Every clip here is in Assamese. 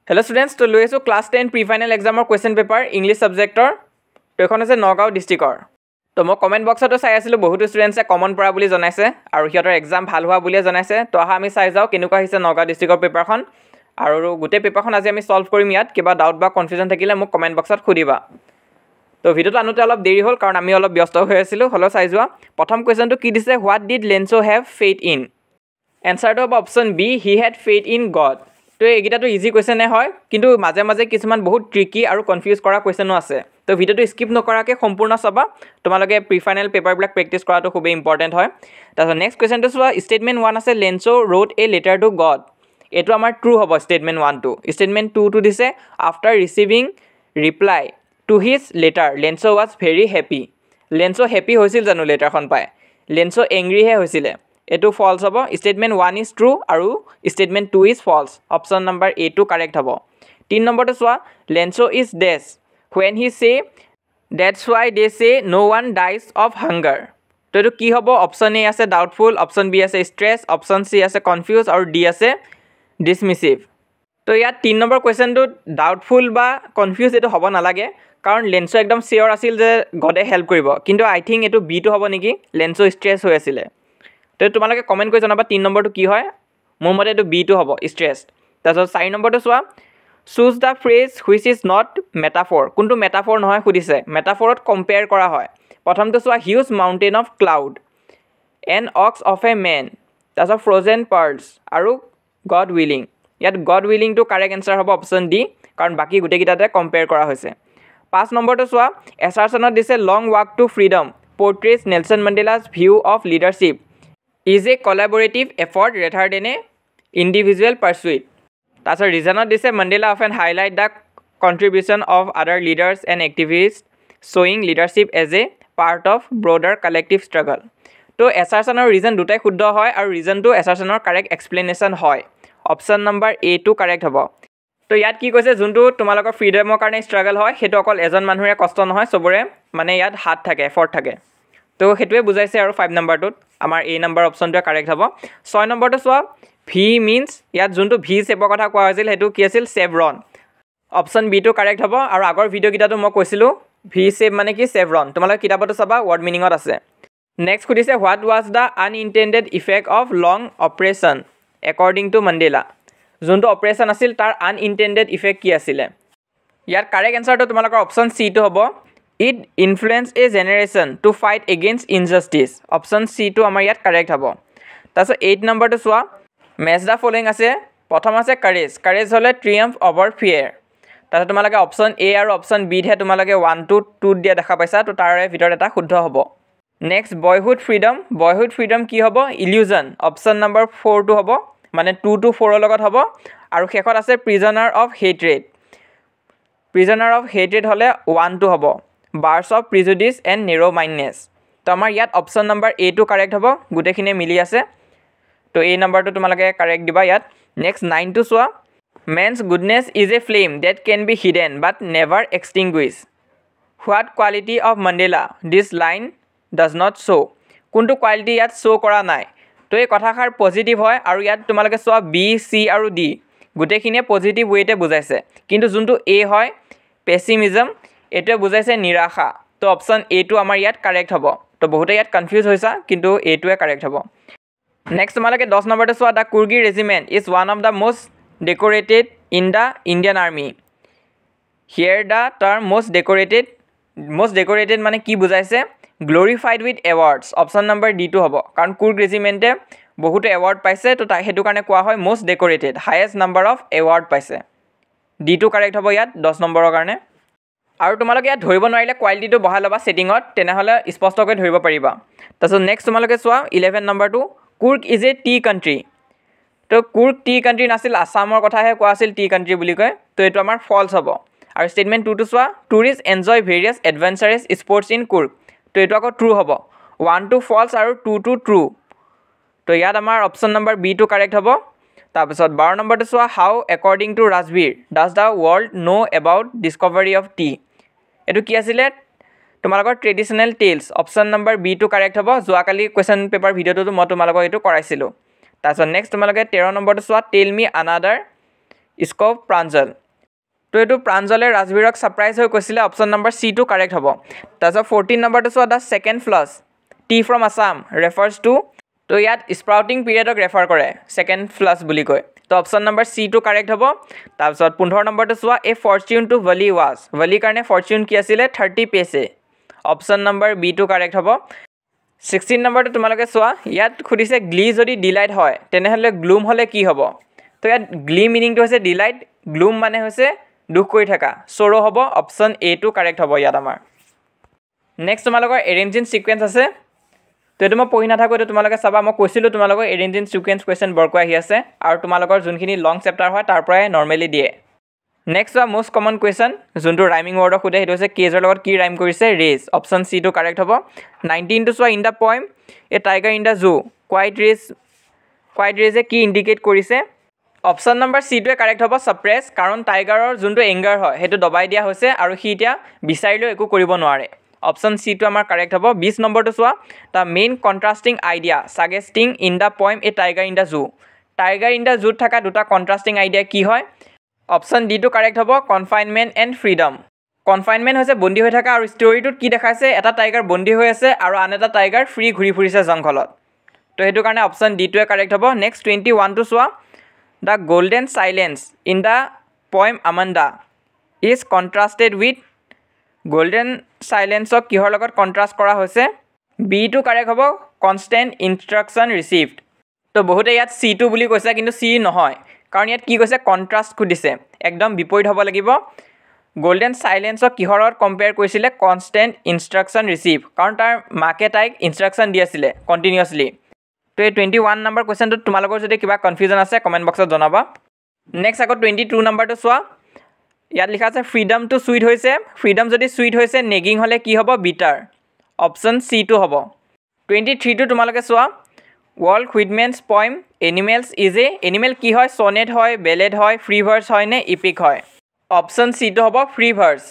Hello students, to লৈ আছো class 10 pre-final exam question paper English subjector তো এখন আছে নগাঁও ডিস্ট্ৰিক্টৰ তো মই কমেন্ট বক্সতো চাই আছিলো বহুত ষ্টুডেন্টছে কমন পৰা বুলি জনাইছে আৰু হিহঁতৰ এক্সাম ভাল হোৱা বুলি জনাইছে তো আহা আমি চাই যাও কেনেকুৱা হৈছে নগাঁও ডিস্ট্ৰিক্টৰ পেপাৰখন আৰু গোটেই পেপাৰখন আজি আমি সলভ কৰিম ইয়াত কিবা ডাউট বা কনফিউজন থাকিলে মোক কমেন্ট বক্সত খুদিবা তো ভিডিওটো আনোতে অলপ দেৰি হ'ল কাৰণ আমি অলপ ব্যস্ত হৈ আছিলো হলো চাই যোৱা প্ৰথম কোৱেশ্চনটো কি দিছে what did Lencho have faith in এনসাৰটো হ'ব option B he had faith in God তো এইগিটাটো ইজি কোৱেশ্চনে হয় কিন্তু মাজে মাজে কিছুমান বহুত ট্ৰিকি আৰু কনফিউজ কৰা কোৱেশ্চনো আছে তো ভিডিওটো স্কিপ নকৰাকে সম্পূৰ্ণ চাবা তোমালোকে প্ৰি ফাইনেল পেপাৰবিলাক প্ৰেক্টিছ কৰাটো খুব ইম্পৰ্টেন্ট হয় তাৰপিছত নেক্সট কোৱেশ্চনটো চোৱা ষ্টেটমেন্ট 1 আছে Lencho wrote a letter to God এটো আমাৰ ট্ৰু হ'ব ষ্টেটমেন্ট 1 টু ষ্টেটমেন্ট 2 টু দিছে after receiving reply to his letter Lencho was very happy Lencho happy হৈছিল জানো লেটাৰখন পাই লেন্সো এংগ্ৰি হে হৈছিলে এটো ফলস হ'ব ষ্টেটমেন্ট 1 ইজ ট্ৰু আৰু statement 2 is false option number A two correct হ'ব 3 নম্বৰটো চোৱা Lencho is dash when he say that's why they say no one dies of hunger তো এটো কি হ'ব অপচন এ আছে ডাউটফুল অপচন বি আছে স্ট্ৰেছ অপচন সি আছে কনফিউজ আৰু ডি আছে ডিসমিসিভ তো ইয়াত 3 নম্বৰ কোৱেশ্চনটো ডাউটফুল বা কনফিউজ এটো হ'ব নালাগে কাৰণ লেন্সো একদম সিওৰ আছিল যে গডে হেল্প কৰিব কিন্তু আই থিংক এটো বি টু হ'ব নেকি লেন্সো স্ট্ৰেছ হৈ আছিল তো তোমালোকে কমেন্ট কৰি জনাবা 3 নম্বৰটো কি হয় মোৰ মতে এটো বি টু হ'ব স্ট্ৰেছ তাৰপিছত 4 নম্বৰটো চোৱা choose the phrase which is not metaphor কোনটো metaphor নহয় খুদিছে metaphorত compare কৰা হয় প্ৰথমটো চোৱা huge mountain of cloud an ox of a man তাৰপিছত frozen pearls আৰু god willing ইয়াত god willing to correct answer হ'ব অপচন ডি কাৰণ বাকি গুটেকিটাতে compare কৰা হৈছে 5 নম্বৰটো চোৱা assertionত দিছে long walk to freedom portrays Nelson Mandela's view of leadership is a collaborative effort rather than a individual pursuit তাৰপিছত ৰিজনত দিছে Mandela often highlight the contribution of other leaders and activists showing leadership as a part of broader collective struggle তো assertion আৰু reason দুটাই শুদ্ধ হয় আৰু reason টো assertion ৰ correct explanation হয় option number A two correct হ'ব তো ইয়াত কি কৈছে যোনটো তোমালোকৰ ফ্ৰীডমৰ কাৰণে স্ট্ৰাগল হয় হেতু অকল এজন মানুহৰে কষ্ট নহয় সবৰে মানে ইয়াত হাত থাকে এফৰ্ট থাকে তো হেতুৱে বুজাইছে আৰু 5 নম্বৰটোত আমাৰ এ নম্বৰ অপচনটো কাৰেক্ট হ'ব 6 নম্বৰটো চোৱা ভি মিন্স ইয়াত যোনটো ভি শেপৰ কথা কোৱা হৈছিল হেতু কি আছিল চেভৰন অপচন বি টু কাৰেক্ট হ'ব আৰু আগৰ ভিডিও কিটাটো মই কৈছিলো ভি শেপ মানে কি চেভৰন তোমালোকে কিতাপটো চাবা ওয়াৰ্ড মিনিংত আছে নেক্সট খুদিছে what was the unintended effect of long oppression according to Mandela যোনটো অপাৰেশন আছিল তাৰ আনইনটেন্ডেড ইফেক্ট কি আছিল ইয়াত কাৰেক্ট আনসাৰটো তোমালোকৰ অপচন সি টু হ'ব it influence a generation to fight against injustice option C two আমাৰ ইয়াত কাৰেক্ট হ'ব তাৰপিছত 8 নম্বৰটো চোৱা মেচ দা ফলোইং আছে প্ৰথম আছে কাৰেজ হলে ট্ৰিয়াম্ফ ওভাৰ ফিয়াৰ তাৰপিছত তোমালোকে অপচন এ আৰু অপচন বি হে তোমালোকে 1 টু 2 দিয়া দেখা পাইছা তো তাৰে ভিতৰত এটা শুদ্ধ হ'ব নেক্সট বয়হুড ফ্ৰীডম কি হ'ব ইলিউজন অপচন নম্বৰ 4 টু হ'ব মানে 2 টু 4 ৰ লগত হ'ব আৰু শেষত আছে প্ৰিজনাৰ অফ হেট্ৰেড হলে 1 টু হ'ব বাৰ্স অফ প্ৰিজুডিস এণ্ড নেৰো মাইণ্ডনেছ তো আমাৰ ইয়াত option number A two correct হ'ব গুটেখিনি মিলি আছে তো এই নম্বৰটো তোমালোকে কাৰেক্ট দিবা ইয়াত নেক্সট 9 টু চোৱা man's goodness is a flame that can be hidden but never extinguish what quality of Mandela this line does not show' কোনটো কোৱালিটি ইয়াত শ্ব' কৰা নাই তো এই কথাষাৰ পজিটিভ হয় আৰু ইয়াত তোমালোকে চোৱা বি চি আৰু ডি গোটেইখিনিয়ে পজিটিভ ৱেতে বুজাইছে কিন্তু যোনটো এ হয় পেছিমিজম এটোৱে বুজাইছে নিৰাশা তো অপচন এ টু আমাৰ ইয়াত কাৰেক্ট হ'ব তো বহুতে ইয়াত কনফিউজ হৈছা কিন্তু এটোৱে কাৰেক্ট হ'ব নেক্সট তোমালোকে 10 নম্বৰটো চোৱা the Coorgi regiment is one of the most decorated in the Indian army here the term most decorated মানে কি বুজাইছে glorified with awards option number D two হ'ব কাৰণ কুৰ্গ ৰেজিমেণ্টে বহুতো এৱাৰ্ড পাইছে তো হেতু কাৰণে কোৱা হয় most ডেকোৰেটেড highest number of award পাইছে ডি টু কাৰেক্ট হ'ব ইয়াত 10 নম্বৰৰ কাৰণে আৰু তোমালোকে ইয়াত ধৰিব নোৱাৰিলে কোৱালিটিটো বহাই ল'বা সেটিংত তেনেহলে স্পষ্টকৈ ধৰিব পাৰিবা তাৰপিছত নেক্সট তোমালোকে চোৱা 11 নম্বৰটো Coorg is a T country তো কুৰ্গ টি কাণ্ট্ৰি নাছিল আসামৰ কথাহে কোৱা আছিল টি কাণ্ট্ৰি বুলি কয় তো এটো আমাৰ ফলস হ'ব আৰু ষ্টেটমেন্ট 2 টু চোৱা tourist enjoy various adventurous sports in Coorg তো এটো আকৌ ট্ৰু হ'ব 1 টু ফলস আৰু 2 টু ট্ৰু তো ইয়াত আমাৰ option number B two correct হ'ব তাৰপিছত 12 নম্বৰটো চোৱা how according to Rajvir does the world know about discovery of tea এটো কি আছিল তোমালোকৰ traditional tales option number B two correct হ'ব যোৱাকালি কোৱেশ্চন পেপাৰ ভিডিওটো মই তোমালোকক এটো কৰাইছিলো তাৰপিছত নেক্সট তোমালোকে 13 নম্বৰটো চোৱা tell me another scope Pranjal তো এইটো প্ৰাঞ্জলে ৰাজবীৰক ছাৰপ্ৰাইজ হৈ কৈছিলে অপশ্যন নম্বৰ C2 কাৰেক্ট হ'ব তাৰপিছত 14 নম্বৰটো চোৱা the second flush tea from Assam refers to তো ইয়াত স্প্ৰাউটিং পিৰিয়ডক ৰেফাৰ কৰে ছেকেণ্ড ফ্লাছ বুলি কয় তো অপশ্যন নম্বৰ C2 কাৰেক্ট হ'ব তাৰপিছত 15 নম্বৰটো চোৱা এ ফৰ্চুন টু ভলি ৱাজ ভলিৰ কাৰণে ফৰ্চুন কি আছিলে 30 পেছে অপশ্যন নম্বৰ B2 কাৰেক্ট হ'ব 16 নম্বৰটো তোমালোকে চোৱা ইয়াত খুদিছে গ্লি যদি ডিলাইট হয় তেনেহ'লে গ্লুম হ'লে কি হ'ব তো ইয়াত গ্লি মিনিংটো হৈছে ডিলাইট গ্লুম মানে হৈছে দুখ কৰি থকা সৰো হ'ব অপশ্যন A2 কাৰেক্ট হ'ব ইয়াত আমাৰ নেক্সট তোমালোকৰ এৰেঞ্জিং সিকুৱেন্স আছে তো এইটো মই পঢ়ি নাথাকো এইটো তোমালোকে চাবা মই কৈছিলোঁ তোমালোকৰ এৰেঞ্জিং সিকুৱেন্স কোৱেশ্চন বৰকৈ আহি আছে আৰু তোমালোকৰ যোনখিনি লং চেপ্টাৰ হয় তাৰ পৰাই নৰ্মেলি দিয়ে নেক্সট ওয়া মোষ্ট কমন কোৱেশ্চন যোনটো ৰাইমিং ৱৰ্ডক খুদে সেইটো হৈছে কেজৰ লগত কি ৰাইম কৰিছে ৰেজ অপশ্যন C2 কাৰেক্ট হ'ব 19 টো চোৱা in the poem a tiger in the zoo quiet ৰেজে কি ইণ্ডিকেট কৰিছে অপশ্যন নম্বৰ C2 কাৰেক্ট হ'ব সাপ্ৰেছ কাৰণ টাইগাৰৰ যোনটো এংগাৰ হয় সেইটো দবাই দিয়া হৈছে আৰু সি এতিয়া বিচাৰিলেও একো কৰিব নোৱাৰে অপশ্যন C2 আমাৰ কাৰেক্ট হ'ব 20 নম্বৰটো চোৱা the main contrasting idea suggesting in the poem a tiger in the zoo tiger in the জুত থকা দুটা কন্ট্ৰাস্টিং আইডিয়া কি হয় অপশ্যন D2 কাৰেক্ট হ'ব কনফাইনমেণ্ট এণ্ড ফ্ৰীডম কনফাইনমেণ্ট হৈছে বন্দী হৈ থকা আৰু ষ্টৰিটোত কি দেখাইছে এটা টাইগাৰ বন্দী হৈ আছে আৰু আন এটা টাইগাৰ ফ্ৰী ঘূৰি ফুৰিছে জংঘলত তো সেইটো কাৰণে অপশ্যন D2 কাৰেক্ট হ'ব নেক্সট 21 টো চোৱা the golden silence in the poem Amanda is contrasted with golden সাইলেন্সক কিহৰ লগত কণ্ট্ৰাষ্ট কৰা হৈছে B2 কাৰেক্ট হ'ব কনষ্টেণ্ট ইনষ্ট্ৰাকশ্যন ৰিচিভড তো বহুতে ইয়াত C2 বুলি কৈছে কিন্তু C নহয় কাৰণ ইয়াত কি কৈছে কণ্ট্ৰাষ্ট খুদিছে একদম বিপৰীত হ'ব লাগিব গোল্ডেন সাইলেন্সক কিহৰ লগত কম্পেয়াৰ কৰিছিলে কনষ্টেণ্ট ইনষ্ট্ৰাকশ্যন ৰিচিভ কাৰণ তাৰ মাকে তাইক ইনষ্ট্ৰাকশ্যন দি আছিলে কণ্টিনিউৱাছলি তো এই 21 নম্বৰ কোৱেশ্চনটোত তোমালোকৰ যদি কিবা কনফিউজন আছে কমেণ্ট বক্সত জনাবা নেক্সট আকৌ 22 নম্বৰটো চোৱা ইয়াত লিখা আছে ফ্ৰীডম টু সুইট হৈছে ফ্ৰীডম যদি সুইট হৈছে নেগিং হ'লে কি হ'ব বিটাৰ অপশ্যন C2 হ'ব 23 টো তোমালোকে চোৱা Walt Whitman's poem animals is a animal কি হয় সনেট হয় বেলেড হয় ফ্ৰী ভাৰ্ছ হয় নে ইপিক হয় অপশ্যন C2 হ'ব ফ্ৰী ভাৰ্ছ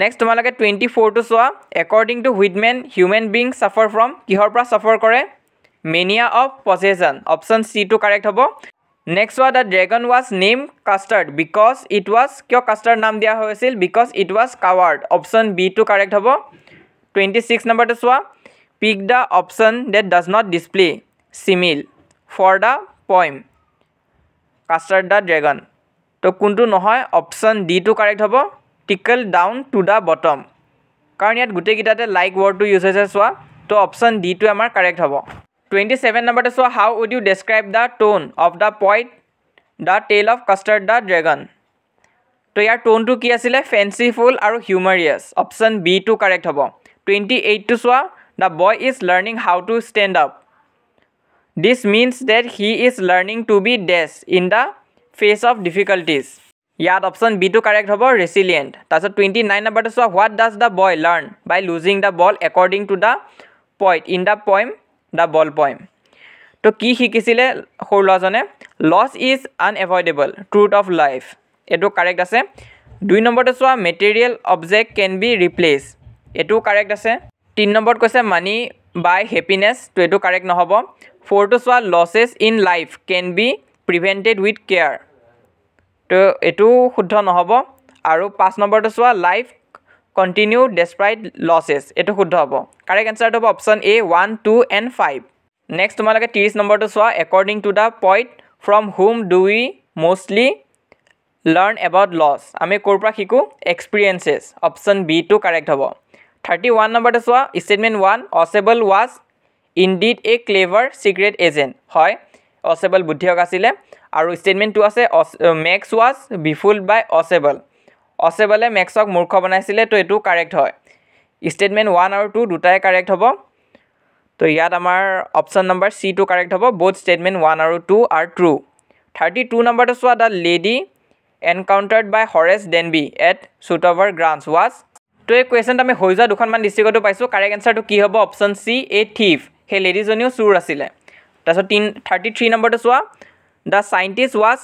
নেক্সট তোমালোকে 24 টো চোৱা according to Whitman human being suffer from কিহৰ পৰা সাফাৰ কৰে mania of possession option C2 correct হ'ব নেক্সট ওয়া the dragon was name Custard because it was কিয় কাষ্টাৰ্ড নাম দিয়া হৈছিল because it was coward option B2 correct হ'ব 26 নম্বৰটো চোৱা pick the option that does not display simile for the poem Custard the dragon তো কোনটো নহয় অপশ্যন D2 কাৰেক্ট হ'ব tickle down to the bottom কাৰণ ইয়াত গোটেইকেইটাতে লাইক ৱৰ্ডটো ইউজ হৈছে চোৱা তো অপশ্যন D2 আমাৰ কাৰেক্ট হ'ব 27 নম্বৰটো চোৱা হাউ উড ইউ ডেছক্ৰাইব দ্য টোন অফ দ্য পয়েট দ্য টেল অফ কাষ্টাৰ্ড দ্য ড্ৰেগন তো ইয়াৰ টোনটো কি আছিলে ফেঞ্চিফুল আৰু হিউমাৰিয়াছ অপশ্যন B2 কাৰেক্ট হ'ব 28 টো চোৱা the boy is learning how to stand up this means that he is learning to be dash in the face of difficulties ইয়াত অপশ্যন B2 কাৰেক্ট হ'ব ৰেচিলিয়েণ্ট তাৰপিছত 29 নম্বৰটো চোৱা what does the boy learn by losing the ball according to the poet in the poem the ball poem তো কি শিকিছিলে সৰু ল'ৰাজনে loss is unavoidable truth of life এইটো কাৰেক্ট আছে 2 নম্বৰটো চোৱা material object can be replace এইটো কাৰেক্ট আছে 3 নম্বৰত কৈছে মানি বাই হেপিনেছ তো এইটো কাৰেক্ট নহ'ব 4 টো চোৱা losses in life can be prevented with care তো এইটো শুদ্ধ নহ'ব আৰু 5 নম্বৰটো চোৱা লাইফ কণ্টিনিউ ডেছপাইট লছেছ এইটো শুদ্ধ হ'ব কাৰেক্ট এনচাৰটো হ'ব অপশ্যন A 1 2 and 5 নেক্সট তোমালোকে 30 নম্বৰটো চোৱা according to the poet from whom do we mostly learn about loss আমি ক'ৰ পৰা শিকোঁ এক্সপিৰিয়েঞ্চেছ অপশ্যন B2 কাৰেক্ট হ'ব 31 নম্বৰটো চোৱা statement 1 Ausable was indeed a clever secret agent হয় অচেবল বুদ্ধিয়ক আছিলে আৰু ষ্টেটমেণ্ট 2 আছে মেক্স ৱাজ বিফুল্ড বাই অচেবল অচেবলে মেক্সক মূৰ্খ বনাইছিলে তো এইটো কাৰেক্ট হয় ষ্টেটমেণ্ট 1 আৰু 2 দুটাই কাৰেক্ট হ'ব তো ইয়াত আমাৰ অপশ্যন নম্বৰ C2 কাৰেক্ট হ'ব বোথ ষ্টেটমেণ্ট 1 আৰু 2 আৰ ট্ৰু 32 নম্বৰটো চোৱা the lady encountered by Horace Danby at Shotover Grange was তো এই কুৱেশ্যনটো আমি হৈ যোৱা দুখনমান ডিষ্ট্ৰিক্টতো পাইছোঁ কাৰেক্ট এনচাৰটো কি হ'ব অপশ্যন C এ থিফ সেই লেডিজনীও চুৰ আছিলে তাৰপিছত 33 নম্বৰটো চোৱা the scientist was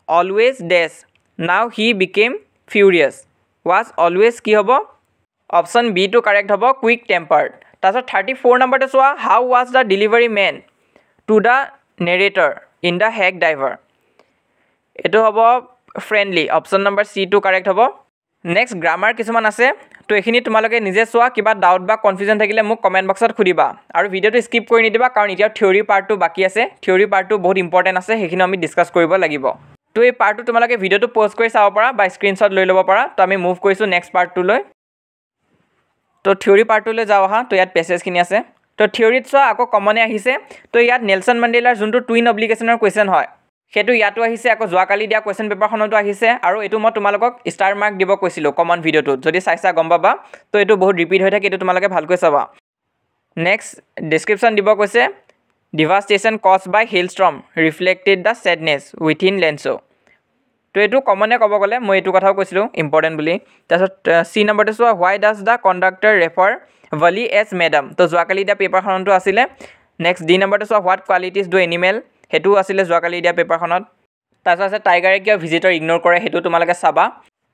always dash now he became furious was always কি হ'ব অপশ্যন B2 কাৰেক্ট হ'ব কুইক টেম্পাৰ্ড তাৰপিছত 34 নম্বৰটো চোৱা how was the delivery man to the narrator in the hack driver এইটো হ'ব ফ্ৰেণ্ডলি অপশ্যন নম্বৰ চি টো কাৰেক্ট হ'ব নেক্সট গ্ৰামাৰ কিছুমান আছে তো এইখিনি তোমালোকে নিজে চোৱা কিবা ডাউট বা কনফিউজন থাকিলে মোক কমেণ্ট বক্সত সুধিবা আৰু ভিডিঅ'টো স্কিপ কৰি নিদিবা কাৰণ এতিয়া থিয়ৰী পাৰ্টটো বাকী আছে থিয়ৰী পাৰ্টটো বহুত ইম্পৰ্টেণ্ট আছে সেইখিনি আমি ডিছকাছ কৰিব লাগিব তো এই পাৰ্টটো তোমালোকে ভিডিঅ'টো প'জ কৰি চাব পাৰা বা স্ক্ৰীনশ্বট লৈ ল'ব পাৰা তো আমি মুভ কৰিছোঁ নেক্সট পাৰ্টটোলৈ তো থিয়ৰী পাৰ্টটোলৈ যাওঁ আহা তো ইয়াত পেছেজখিনি আছে তো থিয়ৰীত চোৱা আকৌ কমনে আহিছে তো ইয়াত নেলছন মেণ্ডেলাৰ যোনটো টুইন অব্লিগেশ্যনৰ কুৱেশ্যন হয় সেইটো ইয়াতো আহিছে আকৌ যোৱাকালি দিয়া কুৱেশ্যন পেপাৰখনতো আহিছে আৰু এইটো মই তোমালোকক ষ্টাৰ মাৰ্ক দিব কৈছিলোঁ কমন ভিডিঅ'টোত যদি চাইছা গম পাবা তো এইটো বহুত ৰিপিট হৈ থাকে এইটো তোমালোকে ভালকৈ চাবা নেক্সট ডেছক্ৰিপশ্যন দিব কৈছে devastation caused by hailstorm reflected the sadness within Lencho তো এইটো কমনে ক'ব গ'লে মই এইটো কথাও কৈছিলোঁ ইম্পৰ্টেণ্ট বুলি তাৰপিছত চি নম্বৰটো চোৱা হোৱাই ডাজ দ্য কণ্ডাক্টৰ ৰেফাৰ ভলি এজ মেডাম তো যোৱাকালি দিয়া পেপাৰখনতো আছিলে নেক্সট ডি নম্বৰটো চোৱা হোৱাট কোৱালিটিজ ডু এনিমেল সেইটোও আছিলে যোৱাকালি দিয়া পেপাৰখনত তাৰপিছত আছে টাইগাৰে কিয় ভিজিটৰ ইগন'ৰ কৰে সেইটো তোমালোকে চাবা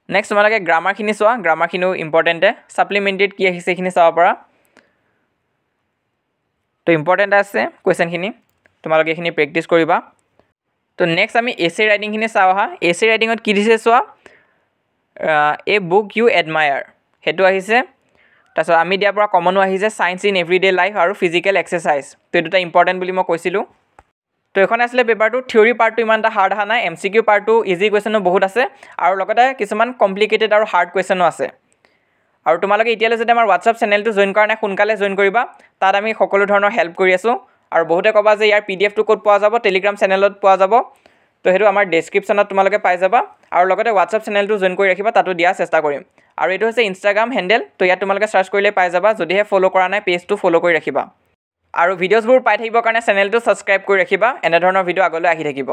নেক্সট তোমালোকে গ্ৰামাৰখিনি চোৱা গ্ৰামাৰখিনিও ইম্পৰ্টেণ্টে ছাপ্লিমেণ্টেড কি আহিছে সেইখিনি চাব পাৰা তো ইম্পৰ্টেণ্ট আছে কুৱেশ্যনখিনি তোমালোকে এইখিনি প্ৰেক্টিছ কৰিবা তো নেক্সট আমি এছে ৰাইটিংখিনি চাওঁ আহা এছে ৰাইটিঙত কি দিছে চোৱা এ বুক ইউ এডমায়াৰ সেইটো আহিছে তাৰপিছত আমি দিয়াৰ পৰা কমনো আহিছে ছায়েন্স ইন এভৰিডে লাইফ আৰু ফিজিকেল এক্সাৰচাইজ তো এই দুটা ইম্পৰ্টেণ্ট বুলি মই কৈছিলোঁ তো এখন আছিলে পেপাৰটো থিয়ৰী পাৰ্টটো ইমান এটা হাৰ্ড অহা নাই MCQ পাৰ্টটো ইজি কুৱেশ্যনো বহুত আছে আৰু লগতে কিছুমান কমপ্লিকেটেড আৰু হাৰ্ড কুৱেশ্যনো আছে আৰু তোমালোকে এতিয়ালৈ যদি আমাৰ হোৱাটছআপ চেনেলটো জইন কৰা নাই সোনকালে জইন কৰিবা তাত আমি সকলো ধৰণৰ হেল্প কৰি আছোঁ আৰু বহুতে ক'বা যে ইয়াৰ PDF টো ক'ত পোৱা যাব টেলিগ্ৰাম চেনেলত পোৱা যাব তো সেইটো আমাৰ ডেছক্ৰিপশ্যনত তোমালোকে পাই যাবা আৰু লগতে হোৱাটছআপ চেনেলটো জইন কৰি ৰাখিবা তাতো দিয়াৰ চেষ্টা কৰিম আৰু এইটো হৈছে ইনষ্টাগ্ৰাম হেণ্ডেল তো ইয়াত তোমালোকে চাৰ্চ কৰিলে পাই যাবা যদিহে ফ'ল' কৰা নাই পেজটো ফ'ল' কৰি ৰাখিবা আৰু ভিডিঅ'ছবোৰ পাই থাকিবৰ কাৰণে চেনেলটো ছাবস্ক্ৰাইব কৰি ৰাখিবা এনেধৰণৰ ভিডিঅ' আগলৈ আহি থাকিব